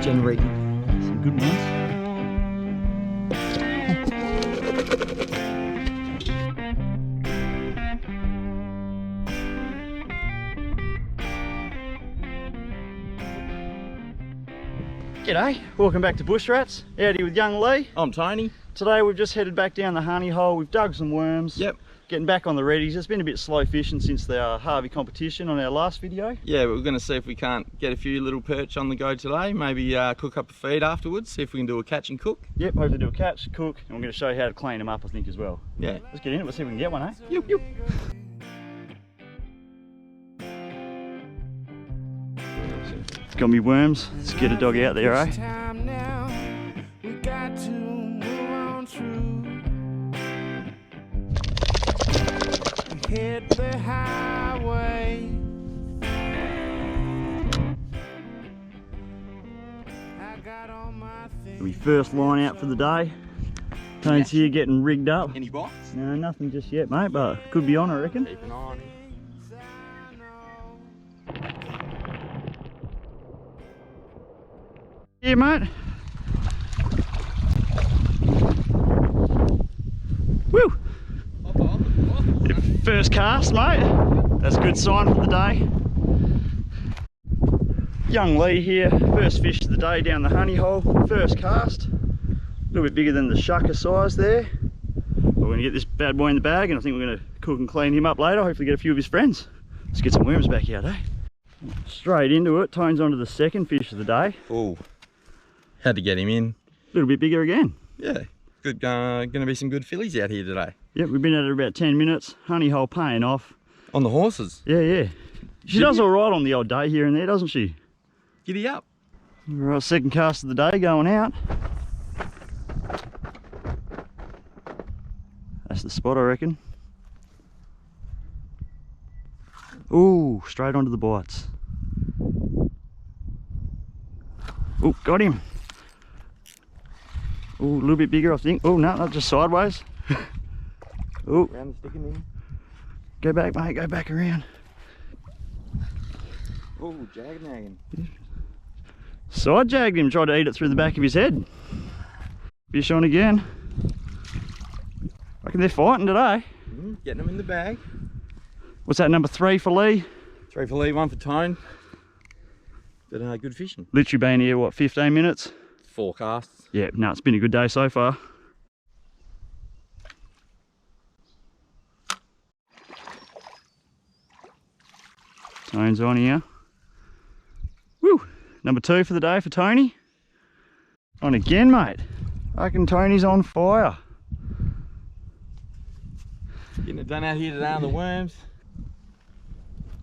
generating some good ones. G'day, welcome back to Bushrats. Out here with young Lee. I'm Tony. Today we've just headed back down the honey hole. We've dug some worms. Yep. Getting back on the Reddies. It's been a bit slow fishing since the Harvey competition on our last video. Yeah, we're going to see if we can't get a few little perch on the go today. Maybe cook up a feed afterwards, see if we can do a catch and cook. Yep, hopefully do a catch, cook, and we're going to show you how to clean them up, I think, as well. Yeah. Let's get in it, let's see if we can get one, eh? Yep, yep. Got me worms. Let's get a dog out there, eh? Hit the highway. I got all my things. We first line out for the day. Tony's here getting rigged up. Any bites? No, nothing just yet, mate, but could be on, I reckon. Keep an eye on him. Yeah, mate. Woo! First cast, mate. That's a good sign for the day. Young Lee here, first fish of the day down the honey hole. First cast. A little bit bigger than the shucker size there. We're going to get this bad boy in the bag, and I think we're going to cook and clean him up later. Hopefully get a few of his friends. Let's get some worms back out, eh? Straight into it. Tone's onto the second fish of the day. Oh, had to get him in. A little bit bigger again. Yeah, good. Going to be some good fillies out here today. Yep, we've been at it about 10 minutes. Honey hole paying off. On the horses. Yeah, yeah. She does all right on the old day here and there, doesn't she? Giddy up. Right, second cast of the day going out. That's the spot, I reckon. Ooh, straight onto the bites. Oh, got him. Ooh, a little bit bigger, I think. Oh, no, not just sideways. Oh, Around the stick in there. go back, mate, go back around. Oh, jag-nagging. Side jagged him, tried to eat it through the back of his head. Fish on again. Reckon they're fighting today. Getting them in the bag. What's that, number 3 for Lee? 3 for Lee, 1 for Tone. But good fishing. Literally been here, what, 15 minutes? 4 casts. Yeah, no, it's been a good day so far. Tone's on here. Woo! Number 2 for the day for Tony. On again, mate. I reckon Tony's on fire. Getting it done out here today on the worms.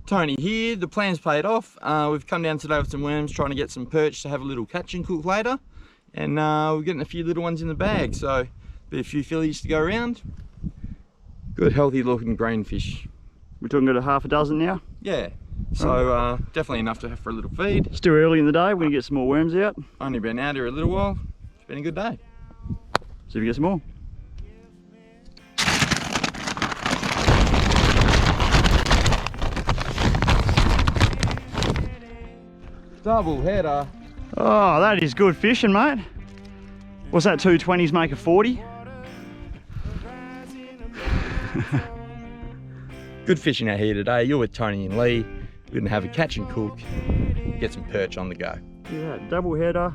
Tony here, the plan's paid off. We've come down today with some worms, trying to get some perch to have a little catch and cook later. And we're getting a few little ones in the bag, so be a few fillies to go around. Good healthy looking green fish. We're talking about a half a dozen now. Yeah, so definitely enough to have for a little feed. Still early in the day, we're going to get some more worms out. Only been out here a little while. It's been a good day. See if we get some more. Double header. Oh, that is good fishing, mate. What's that, 220s make a 40? Good fishing out here today. You're with Tony and Lee. We're gonna have a catch and cook, get some perch on the go. Yeah, double header.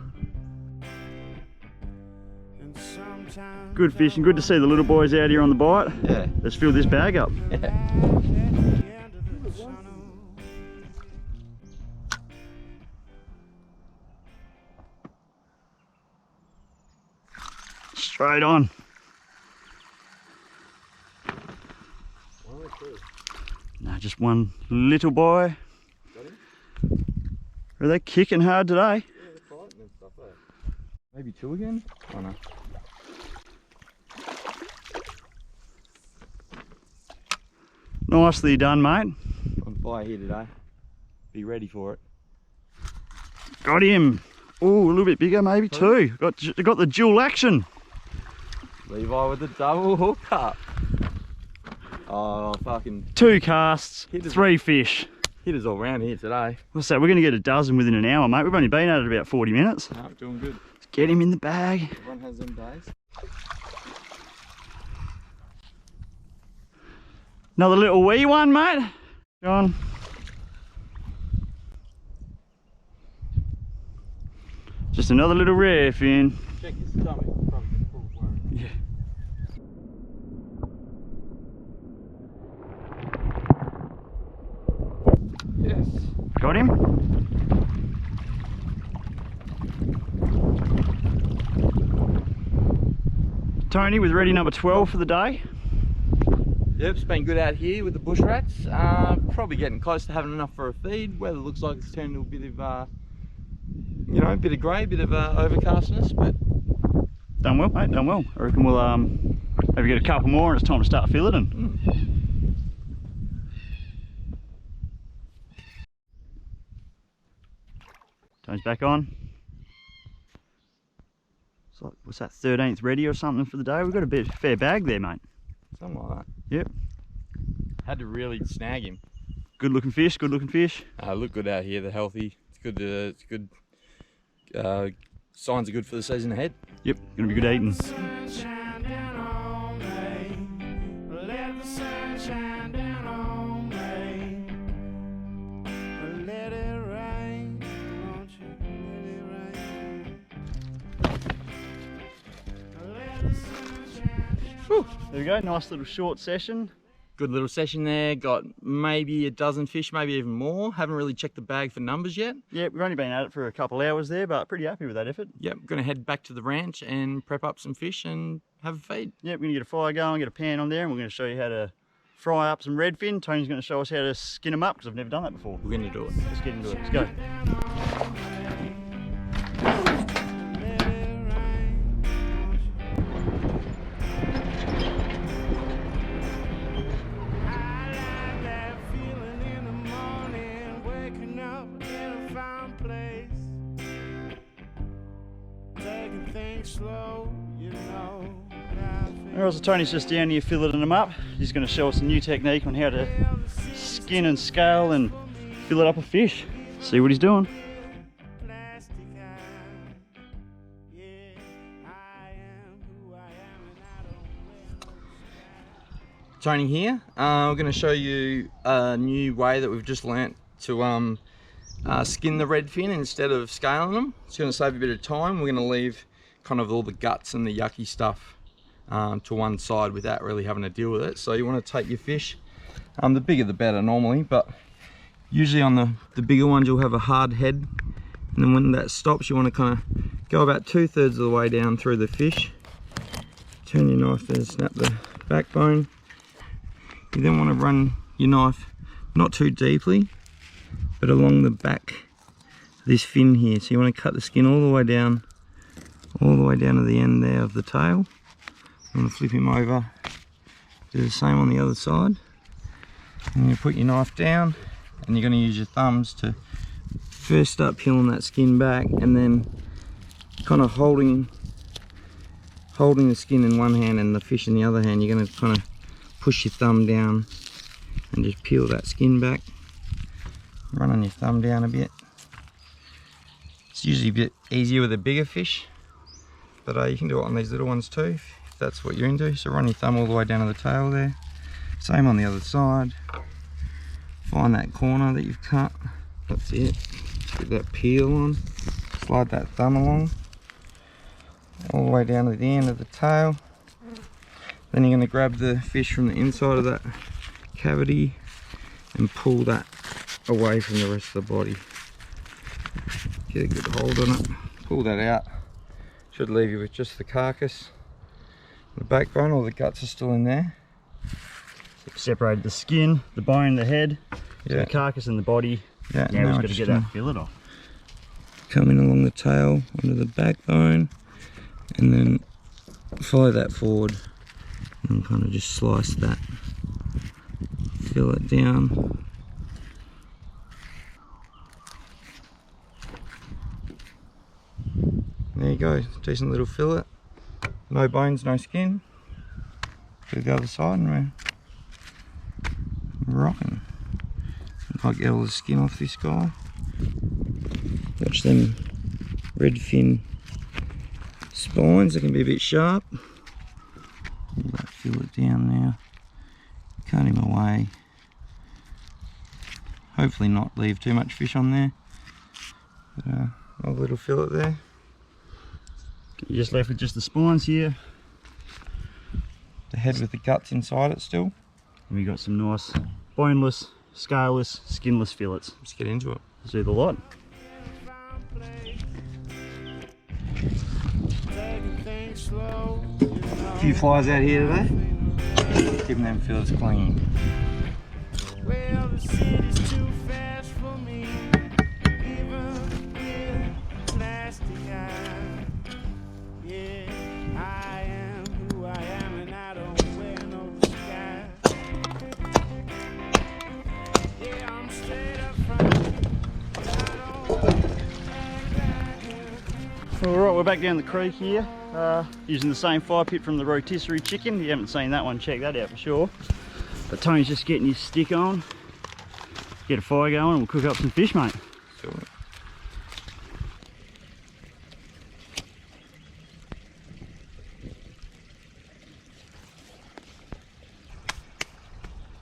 Good fishing, good to see the little boys out here on the bite. Yeah. Let's fill this bag up. Yeah. Straight on. No, just one little boy. Are they kicking hard today? Yeah, they're fighting and stuff, eh? Maybe 2 again? Oh no. Nicely done, mate. On fire here today. Be ready for it. Got him. Oh, a little bit bigger, maybe 2. Got the dual action. Levi with the double hook up. Oh, fucking 2 casts, Hit us. 3 fish. hitters all around here today. What's that? We're going to get a dozen within an hour, mate. We've only been at it about 40 minutes. No, doing good. Let's get him in the bag. Everyone has them days. Another little wee one, mate. Go on. Just another little redfin. Check his stomach. Probably full of worm. Yeah. Yes. Got him? Tony with ready number 12 for the day. Yep, it's been good out here with the bushrats. Probably getting close to having enough for a feed. Weather looks like it's turned to a bit of, you know, a bit of grey, a bit of overcastness, but Done well, mate, done well. I reckon we'll maybe get a couple more and it's time to start filleting. Tony's back on. It's like, what's that, 13th ready or something for the day? We've got a fair bag there, mate. something like that. Yep. Had to really snag him. Good looking fish, good looking fish. Look good out here, they're healthy. It's good. It's good. Signs are good for the season ahead. Yep, gonna be good eating. Sunshine down on me. Let the sunshine down on me. Let it rain, won't you? Let it rain. Let the sunshine down. Whew, there we go, nice little short session. Good little session there. Got maybe a dozen fish, maybe even more. Haven't really checked the bag for numbers yet. Yeah, we've only been at it for a couple hours there, but pretty happy with that effort. Yep, gonna head back to the ranch and prep up some fish and have a feed. Yeah, we're gonna get a fire going, get a pan on there, and we're gonna show you how to fry up some redfin. Tony's gonna show us how to skin them up, because I've never done that before. We're gonna do it. Let's get into it, let's go. Slow, you know. Alright, so Tony's just down here filleting them up. He's going to show us a new technique on how to skin and scale and fillet up a fish. See what he's doing. Tony here. We're going to show you a new way that we've just learnt to skin the redfin instead of scaling them. It's going to save a bit of time. We're going to leave kind of all the guts and the yucky stuff to one side without really having to deal with it. So you want to take your fish, the bigger the better normally, but usually on the bigger ones you'll have a hard head, and then when that stops you want to kind of go about 2/3 of the way down through the fish, turn your knife there, snap the backbone. You then want to run your knife not too deeply but along the back of this fin here, so you want to cut the skin all the way down to the end there of the tail. I'm going to flip him over, do the same on the other side, and you put your knife down and you're going to use your thumbs to first start peeling that skin back, and then kind of holding the skin in one hand and the fish in the other hand, you're going to kind of push your thumb down and just peel that skin back. Run on your thumb down a bit. It's usually a bit easier with a bigger fish, but you can do it on these little ones too if that's what you're into. So run your thumb all the way down to the tail there. Same on the other side. Find that corner that you've cut. That's it. Get that peel on. Slide that thumb along all the way down to the end of the tail. Then you're going to grab the fish from the inside of that cavity and pull that away from the rest of the body. Get a good hold on it. Pull that out. Should leave you with just the carcass. The backbone, all the guts are still in there. Separated the skin, the bone, the head, Yeah. the carcass and the body. Yeah, Now now we've we're got to just get gonna that fillet off. come in along the tail, onto the backbone, and then follow that forward and kind of just slice that fillet down. There you go, decent little fillet. No bones, no skin. Do the other side and we're rocking. Kind Might get all the skin off this guy. Watch them redfin spines, they can be a bit sharp. Pull that fillet down now. Cut him away. Hopefully not leave too much fish on there. But, a little fillet there. You're just left with just the spines here. The head with the guts inside it still. And we got some nice boneless, scaleless, skinless fillets. Let's get into it. Let's do the lot. A few flies out here today. Keeping them fillets clean. Well, the city's too fast for me, even with plastic eyes. Yeah, I am who I am, and I don't wear no disguise. Yeah, I'm straight up front, but I don't act like it. Alright, we're back down the creek here, using the same fire pit from the rotisserie chicken. If you haven't seen that one, check that out for sure. But Tony's just getting his stick on, get a fire going, and we'll cook up some fish, mate. Sure.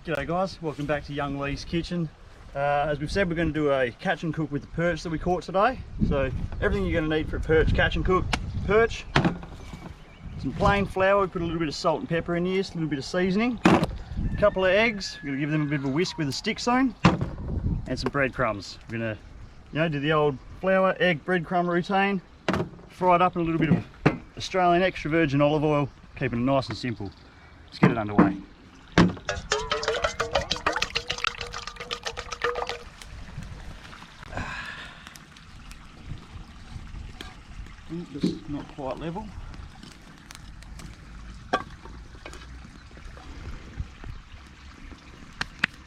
G'day guys, welcome back to Young Lee's Kitchen. As we've said, we're going to do a catch and cook with the perch that we caught today. So everything you're going to need for a perch catch and cook: perch, some plain flour, we put a little bit of salt and pepper in here, a little bit of seasoning, a couple of eggs, we're going to give them a bit of a whisk with a stick zone, and some breadcrumbs. We're going to, do the old flour, egg, breadcrumb routine, fry it up in a little bit of Australian extra virgin olive oil, keeping it nice and simple. Let's get it underway. Just not quite level.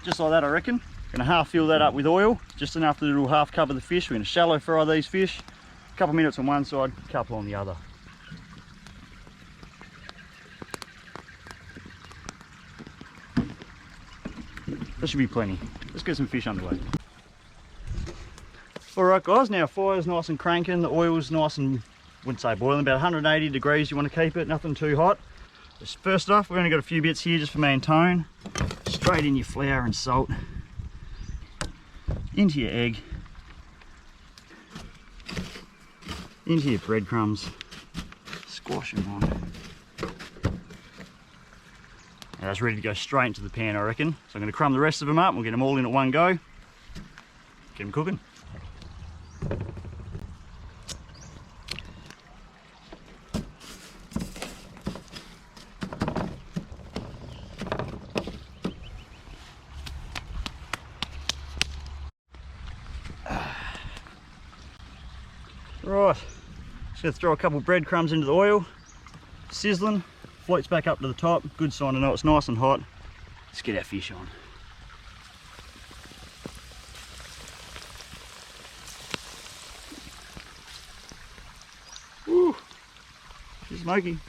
Just like that, I reckon. Gonna half fill that up with oil, just enough that it'll half cover the fish. We're gonna shallow fry these fish. A couple of minutes on one side, a couple on the other. That should be plenty. Let's get some fish underway. Alright guys, now fire's nice and cranking, the oil's nice and, wouldn't say boiling, about 180 degrees you want to keep it, nothing too hot. Just first off, we've only got a few bits here just for me and Tone. Straight in your flour and salt, into your egg, into your breadcrumbs, squash them on. Now that's ready to go straight into the pan, I reckon. So I'm going to crumb the rest of them up, we'll get them all in at one go, get them cooking. Right, just going to throw a couple breadcrumbs into the oil, sizzling, floats back up to the top, good sign to know it's nice and hot. Let's get our fish on. Woo, she's smoky.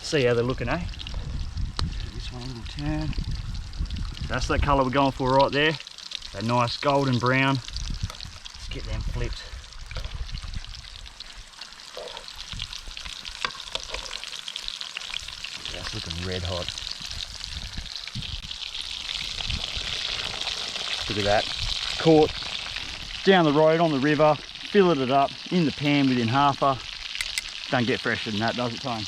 See how they're looking, eh? This one a little turn. That's that colour we're going for right there. That nice golden brown. Let's get them flipped. That's looking red hot. Look at that. Caught down the road on the river, filleted up in the pan within half a. Don't get fresher than that, does it, Tone?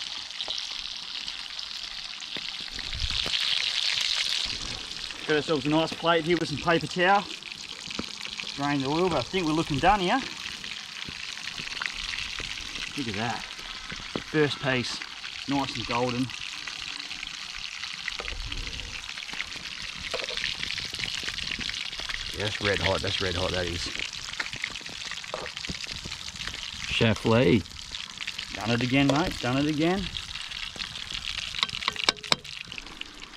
Got ourselves a nice plate here with some paper towel. Drain the oil, but I think we're looking done here. Look at that. First piece, nice and golden. Yeah, that's red hot, that is. Chef-Lee. Done it again, mate, done it again.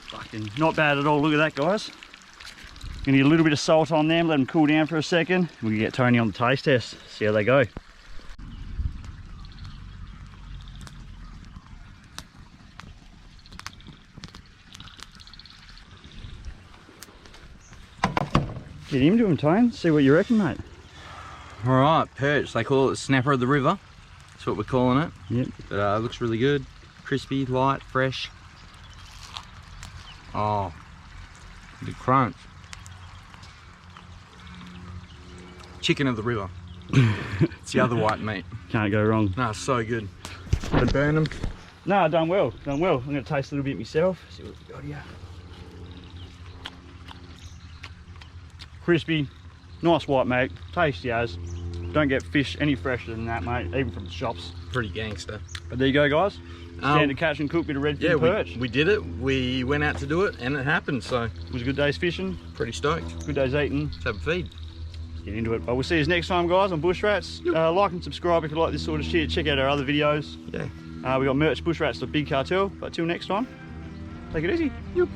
Fucking not bad at all, look at that, guys. Gonna get a little bit of salt on them, let them cool down for a second. We can get Tony on the taste test, see how they go. Get into them, Tone. See what you reckon, mate. All right, perch. They call it the snapper of the river. That's what we're calling it. Yep. But it looks really good. Crispy, light, fresh. Oh, the crunch. Chicken of the river. It's the other white meat. Can't go wrong. No, it's so good. They burn them. No, done well, done well. I'm gonna taste a little bit myself. See what we got here. Crispy, nice white meat, tasty as. Don't get fish any fresher than that, mate, even from the shops. Pretty gangster. But there you go, guys. Standard catch and cook, bit of redfin perch. We did it. We went out to do it and it happened, so. It was a good day's fishing. Pretty stoked. Good day's eating. Let's have a feed. Get into it. But we'll see you next time, guys, on Bushrats. Yep. Like and subscribe if you like this sort of shit. Check out our other videos. Yeah. We got merch, Bushrats, the big cartel. But till next time, take it easy. Yep.